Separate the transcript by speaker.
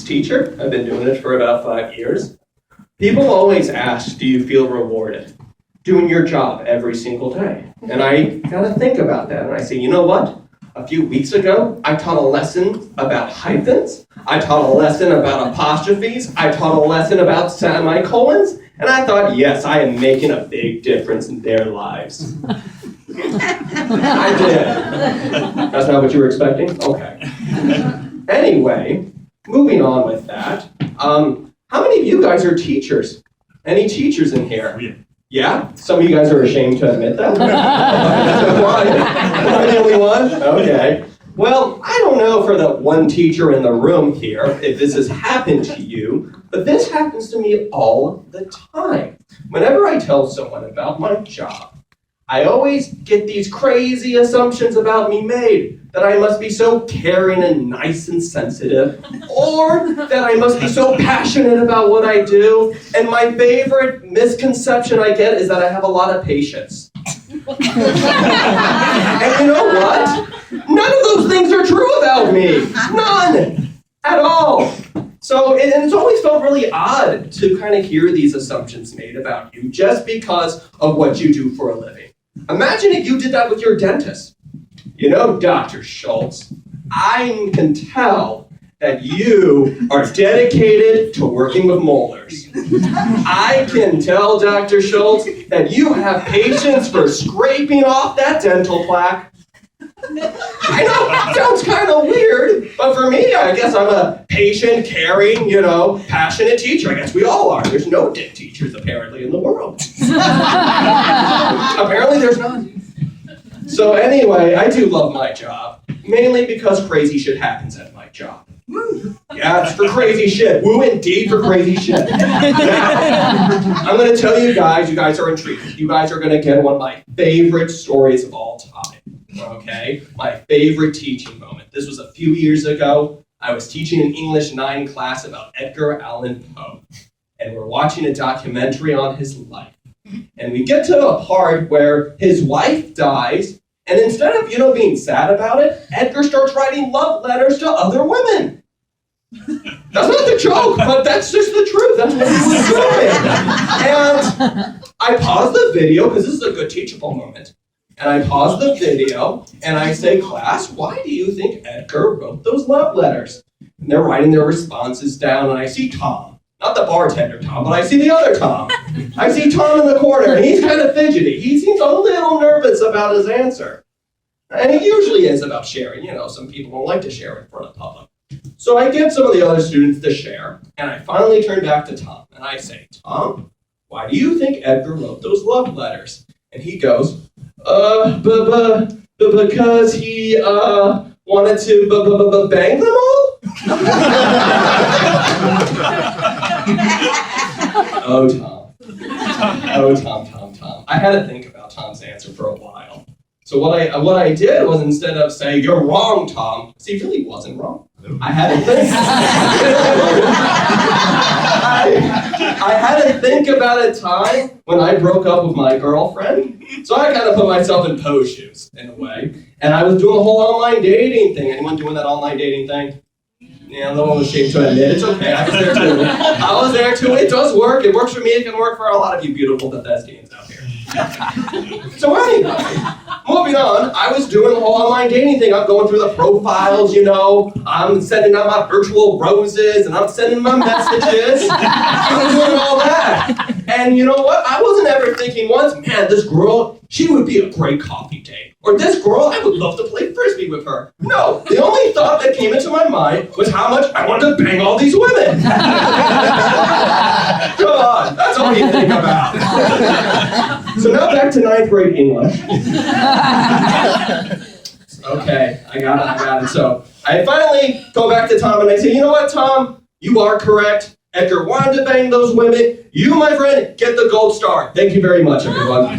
Speaker 1: teacher. I've been doing it for about 5 years. People always ask, do you feel rewarded? Doing your job every single day. And I gotta think about that. And I say, you know what? A few weeks ago, I taught a lesson about hyphens. I taught a lesson about apostrophes. I taught a lesson about semicolons. And I thought, yes, I am making a big difference in their lives. I did. That's not what you were expecting? Okay. Anyway, moving on with that. How many of you guys are teachers? Any teachers in here? Yeah? Some of you guys are ashamed to admit that? Am I the only one? Okay. Well, I don't know for the one teacher in the room here if this has happened to you, but this happens to me all the time. Whenever I tell someone about my job, I always get these crazy assumptions about me made, that I must be so caring and nice and sensitive, or that I must be so passionate about what I do, and my favorite misconception I get is that I have a lot of patience. And you know what? None of those things are true about me. None. At all. So, and it's always felt really odd to kind of hear these assumptions made about you just because of what you do for a living. Imagine if you did that with your dentist. You know, Dr. Schultz, I can tell that you are dedicated to working with molars. I can tell, Dr. Schultz, that you have patience for scraping off that dental plaque. I know, it sounds kind of weird, but for me, I guess I'm a patient, caring, passionate teacher. I guess we all are. There's no dick teachers, apparently, in the world. Apparently, there's none. So anyway, I do love my job, mainly because crazy shit happens at my job. Yeah, it's for crazy shit. Woo, indeed, for crazy shit. Now, I'm going to tell you guys are intrigued. You guys are going to get one of my favorite stories of all time. Okay, my favorite teaching moment. This was a few years ago. I was teaching an English 9 class about Edgar Allan Poe, and we're watching a documentary on his life. And we get to a part where his wife dies, and instead of, being sad about it, Edgar starts writing love letters to other women. That's not the joke, but that's just the truth. That's what he was doing. And I paused the video, because this is a good teachable moment. And I pause the video, and I say, class, why do you think Edgar wrote those love letters? And they're writing their responses down, and I see Tom. Not the bartender Tom, but I see the other Tom. I see Tom in the corner, and he's kind of fidgety. He seems a little nervous about his answer. And he usually is about sharing. Some people don't like to share in front of the public. So I get some of the other students to share, and I finally turn back to Tom, and I say, Tom, why do you think Edgar wrote those love letters? And he goes, because he wanted to bang them all? Oh, Tom. I had to think about Tom's answer for a while. So what I did was, instead of saying, you're wrong, Tom, he really wasn't wrong. I had to think. I had to think about a time when I broke up with my girlfriend. So I kind of put myself in Poe's shoes, in a way. And I was doing the whole online dating thing. Anyone doing that online dating thing? Yeah, no one was ashamed to admit. It's okay, I was there too. It does work. It works for me. It can work for a lot of you beautiful Bethesdians out here. So anyway, moving on, I was doing the whole online dating thing. I'm going through the profiles, I'm sending out my virtual roses, and I'm sending my messages. I'm doing all that. And you know what? I wasn't ever thinking once, man, this girl, she would be a great coffee date. Or this girl, I would love to play Frisbee with her. No, the only thought that came into my mind was how much I wanted to bang all these women. Come on, that's all you think about. So now back to 9th grade English. Okay, I got it. So I finally go back to Tom and I say, you know what, Tom? You are correct. Edgar wanted to bang those women. You, my friend, get the gold star. Thank you very much, everyone.